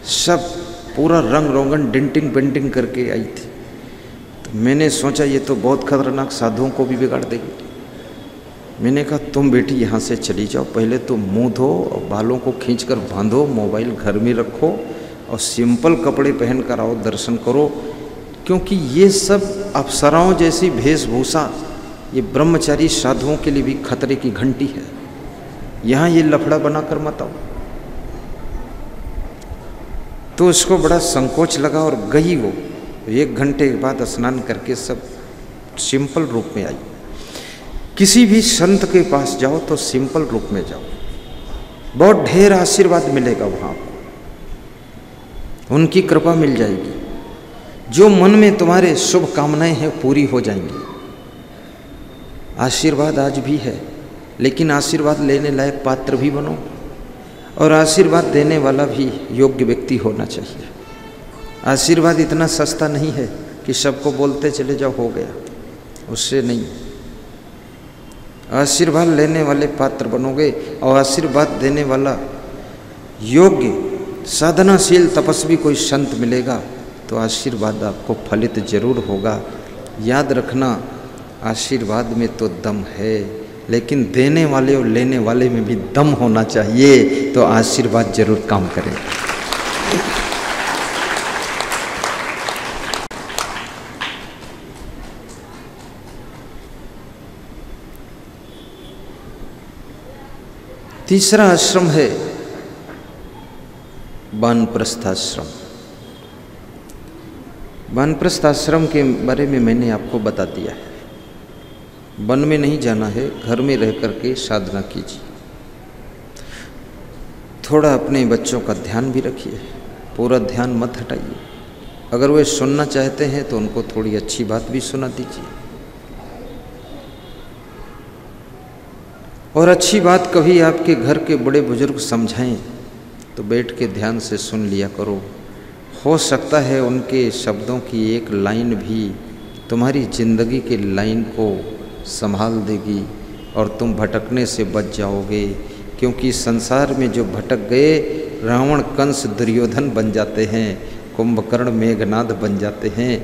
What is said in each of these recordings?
सब पूरा रंग रोगन डेंटिंग पेंटिंग करके आई थी। तो मैंने सोचा ये तो बहुत खतरनाक, साधुओं को भी बिगाड़ देगी। मैंने कहा तुम बेटी यहाँ से चली जाओ, पहले तो मुंह धो और बालों को खींचकर बांधो, मोबाइल घर में रखो और सिंपल कपड़े पहन कर आओ, दर्शन करो। क्योंकि ये सब अप्सराओं जैसी वेशभूषा ये ब्रह्मचारी साधुओं के लिए भी खतरे की घंटी है। यहाँ ये लफड़ा बनाकर मत आओ। तो उसको बड़ा संकोच लगा और गई वो। 1 घंटे के बाद स्नान करके सब सिंपल रूप में आई। किसी भी संत के पास जाओ तो सिंपल रूप में जाओ, बहुत ढेर आशीर्वाद मिलेगा वहाँ आपको, उनकी कृपा मिल जाएगी। जो मन में तुम्हारे शुभ कामनाएं हैं पूरी हो जाएंगी। आशीर्वाद आज भी है, लेकिन आशीर्वाद लेने लायक पात्र भी बनो और आशीर्वाद देने वाला भी योग्य व्यक्ति होना चाहिए। आशीर्वाद इतना सस्ता नहीं है कि सबको बोलते चले जाओ हो गया, उससे नहीं। आशीर्वाद लेने वाले पात्र बनोगे और आशीर्वाद देने वाला योग्य साधनाशील तपस्वी कोई संत मिलेगा तो आशीर्वाद आपको फलित जरूर होगा। याद रखना, आशीर्वाद में तो दम है, लेकिन देने वाले और लेने वाले में भी दम होना चाहिए, तो आशीर्वाद जरूर काम करें। तीसरा आश्रम है वानप्रस्थ आश्रम। वानप्रस्थ आश्रम के बारे में मैंने आपको बता दिया है। वन में नहीं जाना है, घर में रह करके साधना कीजिए। थोड़ा अपने बच्चों का ध्यान भी रखिए, पूरा ध्यान मत हटाइए। अगर वे सुनना चाहते हैं तो उनको थोड़ी अच्छी बात भी सुना दीजिए। और अच्छी बात कभी आपके घर के बड़े बुजुर्ग समझाएं तो बैठ के ध्यान से सुन लिया करो। हो सकता है उनके शब्दों की एक लाइन भी तुम्हारी जिंदगी के लाइन को संभाल देगी और तुम भटकने से बच जाओगे। क्योंकि संसार में जो भटक गए, रावण कंस दुर्योधन बन जाते हैं, कुंभकर्ण मेघनाद बन जाते हैं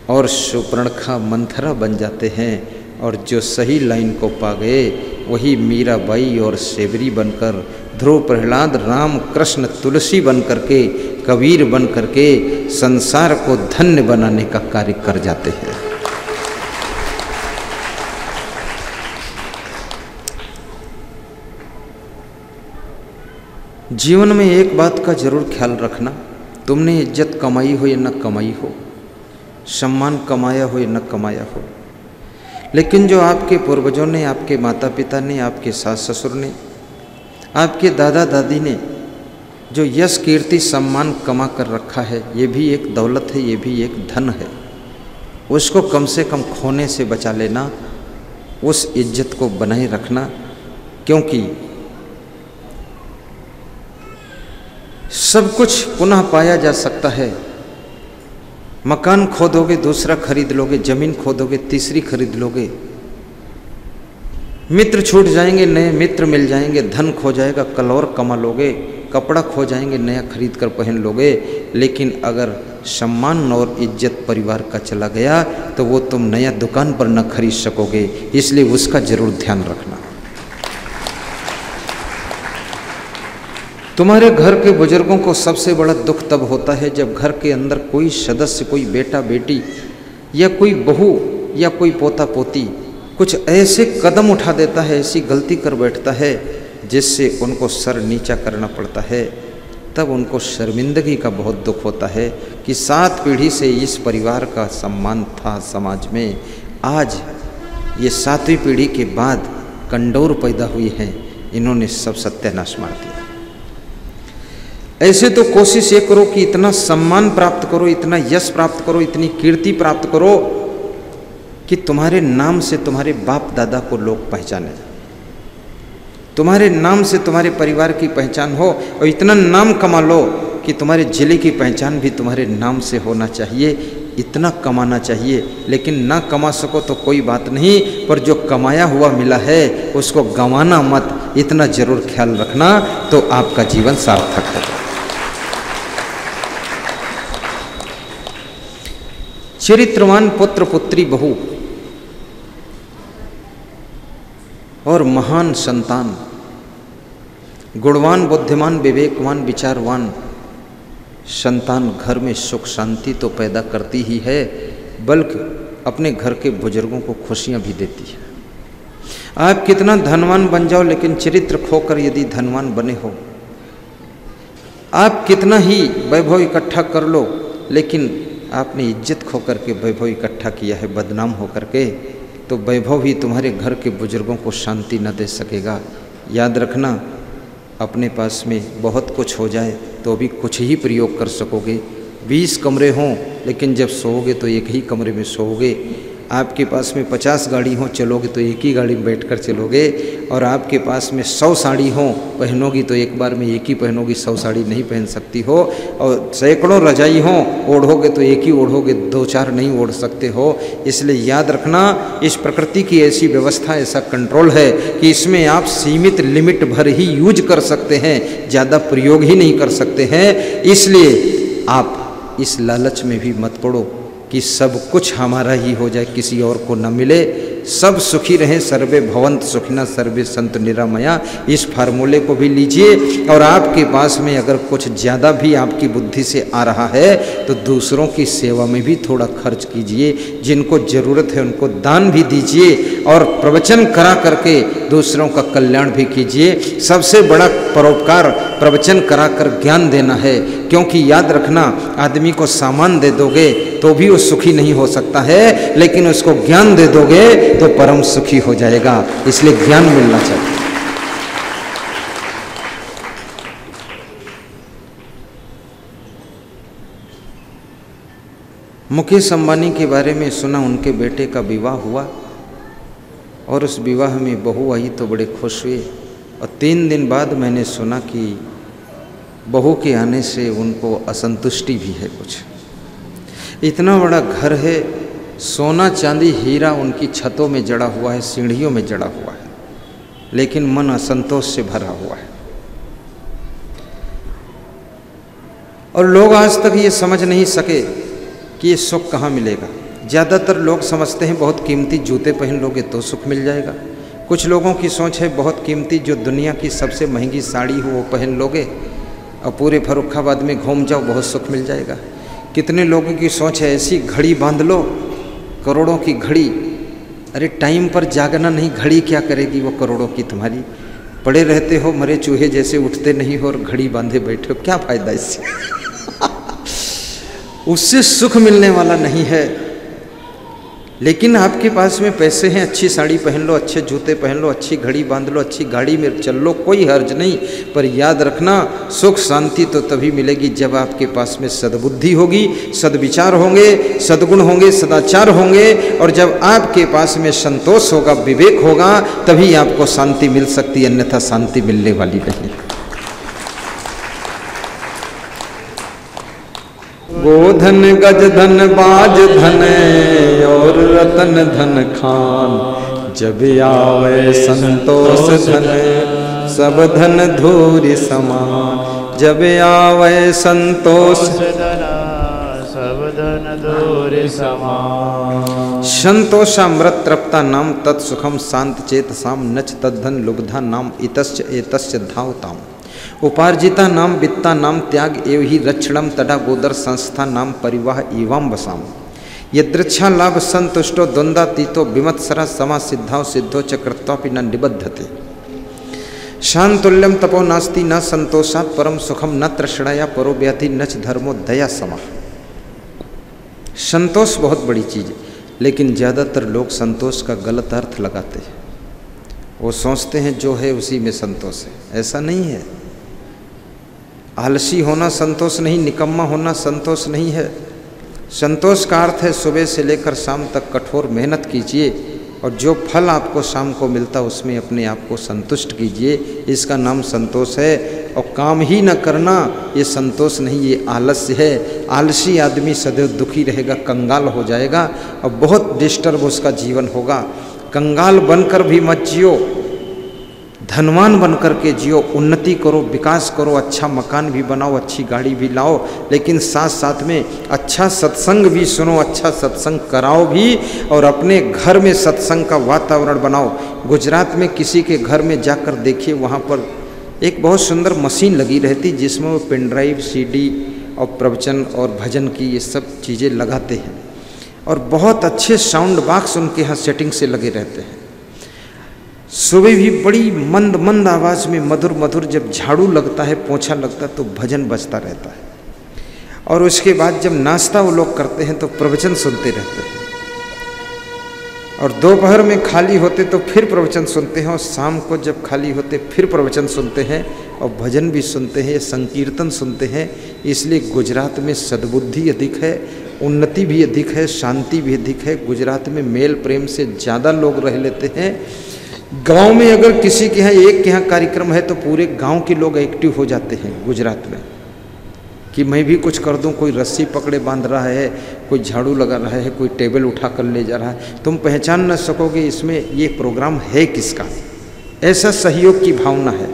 और शूर्पणखा मंथरा बन जाते हैं। और जो सही लाइन को पा गए वही मीराबाई और सेवरी बनकर, ध्रुव प्रहलाद राम कृष्ण तुलसी बन करके, कबीर बन करके संसार को धन्य बनाने का कार्य कर जाते हैं। जीवन में एक बात का जरूर ख्याल रखना, तुमने इज्जत कमाई हो या न कमाई हो, सम्मान कमाया हो या न कमाया हो, लेकिन जो आपके पूर्वजों ने, आपके माता पिता ने, आपके सास ससुर ने, आपके दादा दादी ने जो यश कीर्ति सम्मान कमा कर रखा है, ये भी एक दौलत है, ये भी एक धन है। उसको कम से कम खोने से बचा लेना, उस इज्जत को बनाए रखना। क्योंकि सब कुछ पुनः पाया जा सकता है। मकान खोदोगे दूसरा खरीद लोगे, जमीन खोदोगे तीसरी खरीद लोगे, मित्र छूट जाएंगे नए मित्र मिल जाएंगे, धन खो जाएगा कल और कमा लोगे, कपड़ा खो जाएंगे नया खरीद कर पहन लोगे। लेकिन अगर सम्मान और इज्जत परिवार का चला गया तो वो तुम नया दुकान पर न खरीद सकोगे। इसलिए उसका जरूर ध्यान रखना। तुम्हारे घर के बुजुर्गों को सबसे बड़ा दुख तब होता है जब घर के अंदर कोई सदस्य, कोई बेटा बेटी या कोई बहू या कोई पोता पोती कुछ ऐसे कदम उठा देता है, ऐसी गलती कर बैठता है जिससे उनको सर नीचा करना पड़ता है। तब उनको शर्मिंदगी का बहुत दुख होता है कि 7 पीढ़ी से इस परिवार का सम्मान था समाज में, आज ये 7वीं पीढ़ी के बाद कंडौर पैदा हुई हैं, इन्होंने सब सत्यानाश मार दिया। ऐसे तो कोशिश ये करो कि इतना सम्मान प्राप्त करो, इतना यश प्राप्त करो, इतनी कीर्ति प्राप्त करो कि तुम्हारे नाम से तुम्हारे बाप दादा को लोग पहचाने, तुम्हारे नाम से तुम्हारे परिवार की पहचान हो, और इतना नाम कमा लो कि तुम्हारे जिले की पहचान भी तुम्हारे नाम से होना चाहिए। इतना कमाना चाहिए। लेकिन ना कमा सको तो कोई बात नहीं, पर जो कमाया हुआ मिला है उसको गंवाना मत, इतना जरूर ख्याल रखना, तो आपका जीवन सार्थक होगा। चरित्रवान पुत्र पुत्री बहू और महान संतान, गुणवान बुद्धिमान विवेकवान विचारवान संतान घर में सुख शांति तो पैदा करती ही है, बल्कि अपने घर के बुजुर्गों को खुशियां भी देती है। आप कितना धनवान बन जाओ, लेकिन चरित्र खोकर यदि धनवान बने हो, आप कितना ही वैभव इकट्ठा कर लो, लेकिन आपने इज्जत खो करके वैभव इकट्ठा किया है बदनाम होकर के, तो वैभव ही तुम्हारे घर के बुजुर्गों को शांति न दे सकेगा। याद रखना, अपने पास में बहुत कुछ हो जाए तो भी कुछ ही प्रयोग कर सकोगे। 20 कमरे हों, लेकिन जब सोओगे तो एक ही कमरे में सोओगे। आपके पास में 50 गाड़ी हों, चलोगे तो एक ही गाड़ी में बैठकर चलोगे। और आपके पास में 100 साड़ी हों, पहनोगी तो एक बार में एक ही पहनोगी, 100 साड़ी नहीं पहन सकती हो। और सैकड़ों रजाई हों, ओढ़ोगे तो एक ही ओढ़ोगे, 2-4 नहीं ओढ़ सकते हो। इसलिए याद रखना, इस प्रकृति की ऐसी व्यवस्था, ऐसा कंट्रोल है कि इसमें आप सीमित लिमिट भर ही यूज कर सकते हैं, ज़्यादा प्रयोग ही नहीं कर सकते हैं। इसलिए आप इस लालच में भी मत पड़ो कि सब कुछ हमारा ही हो जाए, किसी और को न मिले। सब सुखी रहें, सर्वे भवन्तु सुखिनः सर्वे सन्तु निरामया। इस फार्मूले को भी लीजिए। और आपके पास में अगर कुछ ज़्यादा भी आपकी बुद्धि से आ रहा है तो दूसरों की सेवा में भी थोड़ा खर्च कीजिए। जिनको ज़रूरत है उनको दान भी दीजिए और प्रवचन करा करके दूसरों का कल्याण भी कीजिए। सबसे बड़ा परोपकार प्रवचन करा कर ज्ञान देना है, क्योंकि याद रखना, आदमी को सामान दे दोगे तो भी वो सुखी नहीं हो सकता है, लेकिन उसको ज्ञान दे दोगे तो परम सुखी हो जाएगा। इसलिए ज्ञान मिलना चाहिए। मुकेश अंबानी के बारे में सुना, उनके बेटे का विवाह हुआ और उस विवाह में बहू आई तो बड़े खुश हुए। और 3 दिन बाद मैंने सुना कि बहू के आने से उनको असंतुष्टि भी है कुछ। इतना बड़ा घर है, सोना चांदी हीरा उनकी छतों में जड़ा हुआ है, सीढ़ियों में जड़ा हुआ है, लेकिन मन असंतोष से भरा हुआ है। और लोग आज तक ये समझ नहीं सके कि ये सुख कहाँ मिलेगा। ज़्यादातर लोग समझते हैं बहुत कीमती जूते पहन लोगे तो सुख मिल जाएगा। कुछ लोगों की सोच है बहुत कीमती जो दुनिया की सबसे महंगी साड़ी हो वो पहन लोगे और पूरे फर्रुखाबाद में घूम जाओ, बहुत सुख मिल जाएगा। कितने लोगों की सोच है ऐसी घड़ी बांध लो, करोड़ों की घड़ी। अरे टाइम पर जागना नहीं, घड़ी क्या करेगी वो करोड़ों की तुम्हारी। पड़े रहते हो मरे चूहे जैसे, उठते नहीं हो और घड़ी बांधे बैठे हो, क्या फायदा इससे? उससे सुख मिलने वाला नहीं है। लेकिन आपके पास में पैसे हैं, अच्छी साड़ी पहन लो, अच्छे जूते पहन लो, अच्छी घड़ी बांध लो, अच्छी गाड़ी में चल लो, कोई हर्ज नहीं। पर याद रखना, सुख शांति तो तभी मिलेगी जब आपके पास में सद्बुद्धि होगी, सद्विचार होंगे, सद्गुण होंगे, सदाचार होंगे। और जब आपके पास में संतोष होगा, विवेक होगा, तभी आपको शांति मिल सकती है, अन्यथा शांति मिलने वाली नहीं। गोधन गज धन बाज धन और रतन धन खान, जब आवे संतोष धन सब धन धूरि समान। जब आवे संतोष सब धन धूरि समान। संतोषामृत तृप्ता नाम तत्सुखम शांत चेत साम, नच तद्धन लुब्धा नाम इतस्य एतस्य धावताम। उपार्जिता नाम वित्ता नाम त्याग एव ही रक्षणम तथा गोदर संस्था नाम परिवाह एवं वसाम। यदृच्छा लाभ संतुष्टो द्वंद्वातीतो विमत्सरा समा सिद्धाओ सिद्धो च कृत्वापि न निबद्धते। शांतुल्यम तपो नास्ति न संतोषात् परम सुखम न तृष्णया परो व्याधि नच धर्मो दया समा। संतोष बहुत बड़ी चीज़ है, लेकिन ज़्यादातर लोग संतोष का गलत अर्थ लगाते हैं। वो सोचते हैं जो है उसी में संतोष है, ऐसा नहीं है। आलसी होना संतोष नहीं, निकम्मा होना संतोष नहीं है। संतोष का अर्थ है सुबह से लेकर शाम तक कठोर मेहनत कीजिए और जो फल आपको शाम को मिलता उसमें अपने आप को संतुष्ट कीजिए, इसका नाम संतोष है। और काम ही न करना ये संतोष नहीं, ये आलस्य है। आलसी आदमी सदैव दुखी रहेगा, कंगाल हो जाएगा और बहुत डिस्टर्ब उसका जीवन होगा। कंगाल बनकर भी मत जियो, धनवान बन करके जियो, उन्नति करो, विकास करो, अच्छा मकान भी बनाओ, अच्छी गाड़ी भी लाओ, लेकिन साथ साथ में अच्छा सत्संग भी सुनो, अच्छा सत्संग कराओ भी, और अपने घर में सत्संग का वातावरण बनाओ। गुजरात में किसी के घर में जाकर देखिए, वहाँ पर एक बहुत सुंदर मशीन लगी रहती जिसमें वो पेन ड्राइव, CD और प्रवचन और भजन की ये सब चीज़ें लगाते हैं, और बहुत अच्छे साउंड बॉक्स उनके यहाँ सेटिंग से लगे रहते हैं। सुबह भी बड़ी मंद मंद आवाज़ में मधुर मधुर जब झाड़ू लगता है, पोछा लगता है, तो भजन बजता रहता है, और उसके बाद जब नाश्ता वो लोग करते हैं तो प्रवचन सुनते रहते हैं, और दोपहर में खाली होते तो फिर प्रवचन सुनते हैं, और शाम को जब खाली होते फिर प्रवचन सुनते हैं, और भजन भी सुनते हैं, संकीर्तन सुनते हैं। इसलिए गुजरात में सद्बुद्धि अधिक है, उन्नति भी अधिक है, शांति भी अधिक है। गुजरात में मेल प्रेम से ज़्यादा लोग रह लेते हैं। गांव में अगर किसी के यहाँ एक के यहाँ कार्यक्रम है तो पूरे गांव के लोग एक्टिव हो जाते हैं गुजरात में, कि मैं भी कुछ कर दूं। कोई रस्सी पकड़े बांध रहा है, कोई झाड़ू लगा रहा है, कोई टेबल उठा कर ले जा रहा है, तुम पहचान न सकोगे इसमें ये प्रोग्राम है किसका। ऐसा सहयोग की भावना है,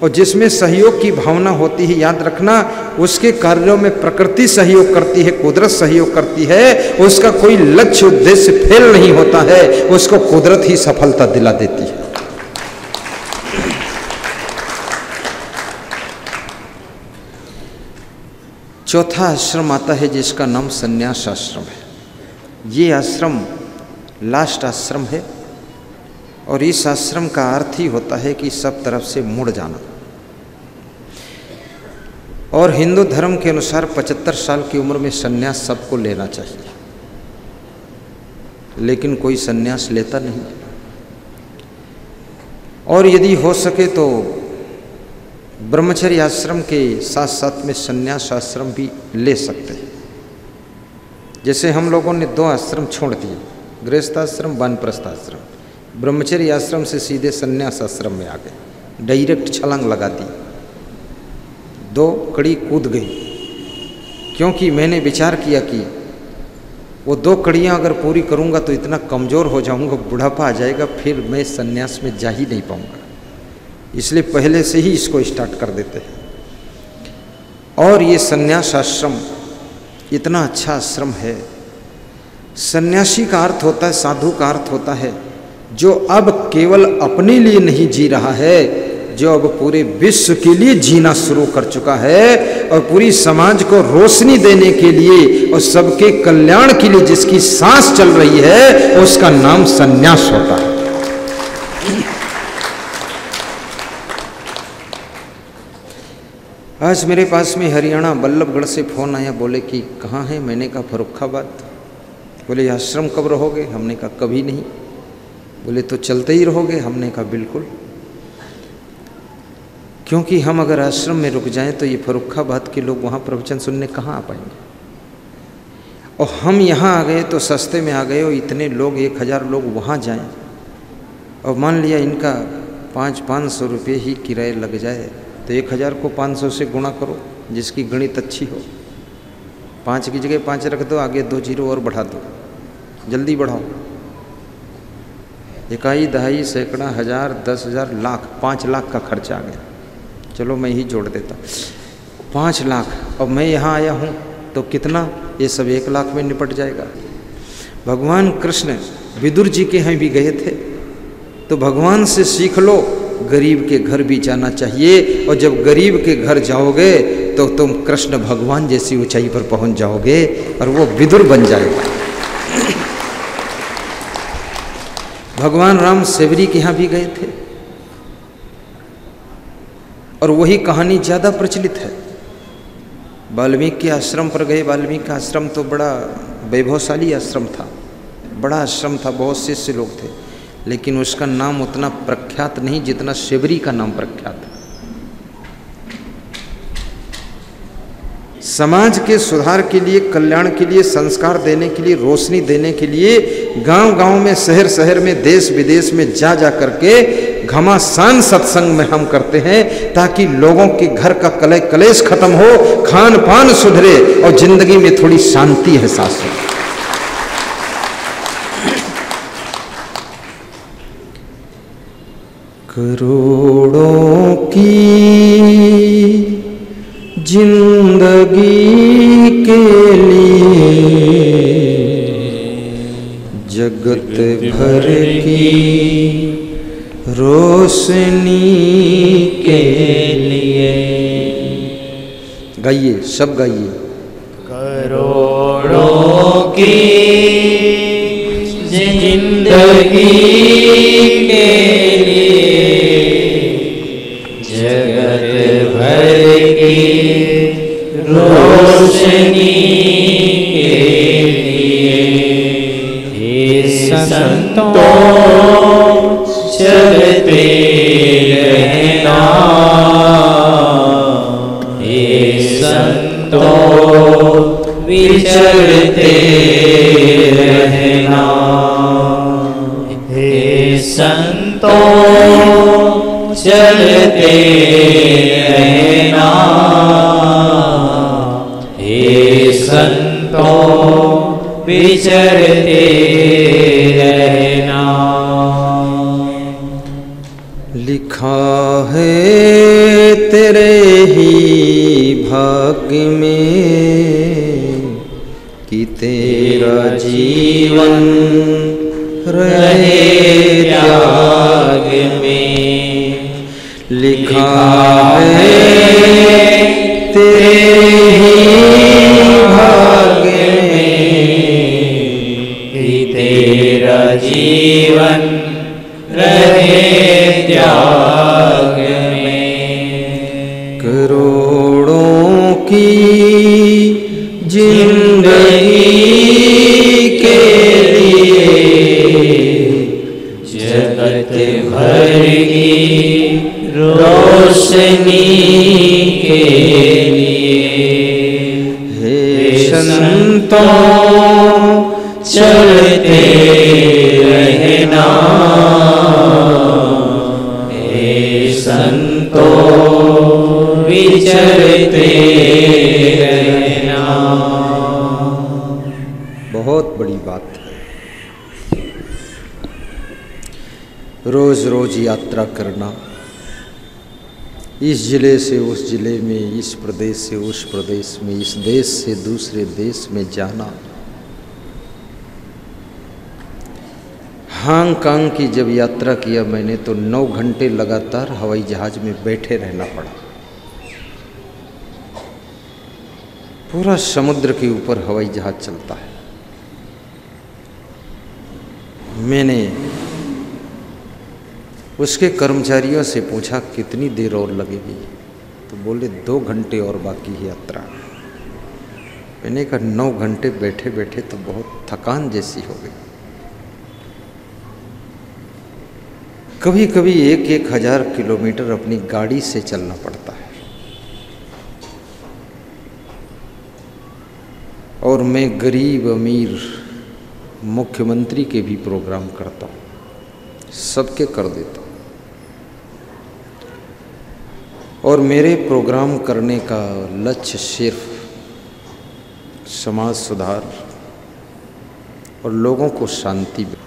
और जिसमें सहयोग की भावना होती है, याद रखना, उसके कार्यों में प्रकृति सहयोग करती है, कुदरत सहयोग करती है। उसका कोई लक्ष्य उद्देश्य फेल नहीं होता है, उसको कुदरत ही सफलता दिला देती है। चौथा आश्रम आता है जिसका नाम संन्यास आश्रम है। ये आश्रम लास्ट आश्रम है, और इस आश्रम का अर्थ ही होता है कि सब तरफ से मुड़ जाना। और हिंदू धर्म के अनुसार 75 साल की उम्र में संन्यास सबको लेना चाहिए, लेकिन कोई संन्यास लेता नहीं। और यदि हो सके तो ब्रह्मचर्य आश्रम के साथ साथ में संन्यास आश्रम भी ले सकते हैं। जैसे हम लोगों ने 2 आश्रम छोड़ दिए, गृहस्थ आश्रम, वानप्रस्थ आश्रम। ब्रह्मचर्य आश्रम से सीधे संन्यास आश्रम में आ गए, डायरेक्ट छलांग लगा दी, 2 कड़ी कूद गई। क्योंकि मैंने विचार किया कि वो 2 कड़ियाँ अगर पूरी करूँगा तो इतना कमज़ोर हो जाऊँगा, बुढ़ापा आ जाएगा, फिर मैं संन्यास में जा ही नहीं पाऊँगा। इसलिए पहले से ही इसको स्टार्ट कर देते हैं। और ये संन्यास आश्रम इतना अच्छा आश्रम है। सन्यासी का अर्थ होता है, साधु का अर्थ होता है जो अब केवल अपने लिए नहीं जी रहा है, जो अब पूरे विश्व के लिए जीना शुरू कर चुका है, और पूरी समाज को रोशनी देने के लिए और सबके कल्याण के लिए जिसकी सांस चल रही है, उसका नाम सन्यास होता है। आज मेरे पास में हरियाणा बल्लभगढ़ से फ़ोन आया, बोले कि कहाँ है? मैंने कहा फर्रुखाबाद। बोले आश्रम कब रहोगे? हमने कहा कभी नहीं। बोले तो चलते ही रहोगे? हमने कहा बिल्कुल, क्योंकि हम अगर आश्रम में रुक जाएं तो ये फर्रुखाबाद के लोग वहाँ प्रवचन सुनने कहाँ आ पाएंगे, और हम यहाँ आ गए तो सस्ते में आ गए, और इतने लोग 1000 लोग वहाँ जाएं, और मान लिया इनका 500 रुपये ही किराया लग जाए, तो 1000 को 500 से गुणा करो, जिसकी गणित अच्छी हो। 5 की जगह 5 रख दो, आगे 2 जीरो और बढ़ा दो, जल्दी बढ़ाओ। 1 दहाई सैकड़ा, 1000, 10,000, लाख, 5 लाख का खर्चा आ गया। चलो मैं ही जोड़ देता, 5 लाख। अब मैं यहाँ आया हूँ तो कितना, ये सब 1 लाख में निपट जाएगा। भगवान कृष्ण विदुर जी के यहाँ भी गए थे, तो भगवान से सीख लो, गरीब के घर भी जाना चाहिए, और जब गरीब के घर जाओगे तो तुम कृष्ण भगवान जैसी ऊंचाई पर पहुंच जाओगे, और वो विदुर बन जाएगा। भगवान राम सेवरी के यहाँ भी गए थे, और वही कहानी ज़्यादा प्रचलित है। वाल्मीकि के आश्रम पर गए। वाल्मीकि का आश्रम तो बड़ा वैभवशाली आश्रम था, बड़ा आश्रम था, बहुत शिष्य लोग थे, लेकिन उसका नाम उतना प्रख्यात नहीं जितना सेवरी का नाम प्रख्यात है। समाज के सुधार के लिए, कल्याण के लिए, संस्कार देने के लिए, रोशनी देने के लिए गांव-गांव में, शहर-शहर में, देश विदेश में जा जा करके घमासान सत्संग में हम करते हैं, ताकि लोगों के घर का कलेश खत्म हो, खान पान सुधरे, और जिंदगी में थोड़ी शांति एहसास हो। करोड़ों की जिंदगी के लिए जगत भर की रोशनी के लिए। गाइए, सब गाइए। करोड़ों की जिंदगी के लिए जगत भर की रोशनी के लिए। हे संतों चलते रहना, हे संतों विचरते रहना, हे संतों चलते रहना, हे संतों विचरते रहना। लिखा है तेरे ही भाग्य में कि तेरा जीवन रहे त्याग में। लिखा है तेरे ही भाग्य में कि तेरा जीवन रहे त्याग में। करोड़ों की जिंदगी के लिए जगत भर की रोशनी के लिए। हे संतों चलते रहना, हे संतों विचरते रहना। बहुत बड़ी बात है। रोज रोज यात्रा करना, इस जिले से उस जिले में, इस प्रदेश से उस प्रदेश में, इस देश से दूसरे देश में जाना। हांगकांग की जब यात्रा किया मैंने तो 9 घंटे लगातार हवाई जहाज में बैठे रहना पड़ा। पूरा समुद्र के ऊपर हवाई जहाज चलता है। मैंने उसके कर्मचारियों से पूछा कितनी देर और लगेगी, तो बोले 2 घंटे और बाकी है यात्रा। मैंने कहा 9 घंटे बैठे बैठे तो बहुत थकान जैसी हो गई। कभी कभी 1,000 किलोमीटर अपनी गाड़ी से चलना पड़ता है। और मैं गरीब अमीर मुख्यमंत्री के भी प्रोग्राम करता हूँ, सबके कर देता हूँ। और मेरे प्रोग्राम करने का लक्ष्य सिर्फ समाज सुधार और लोगों को शांति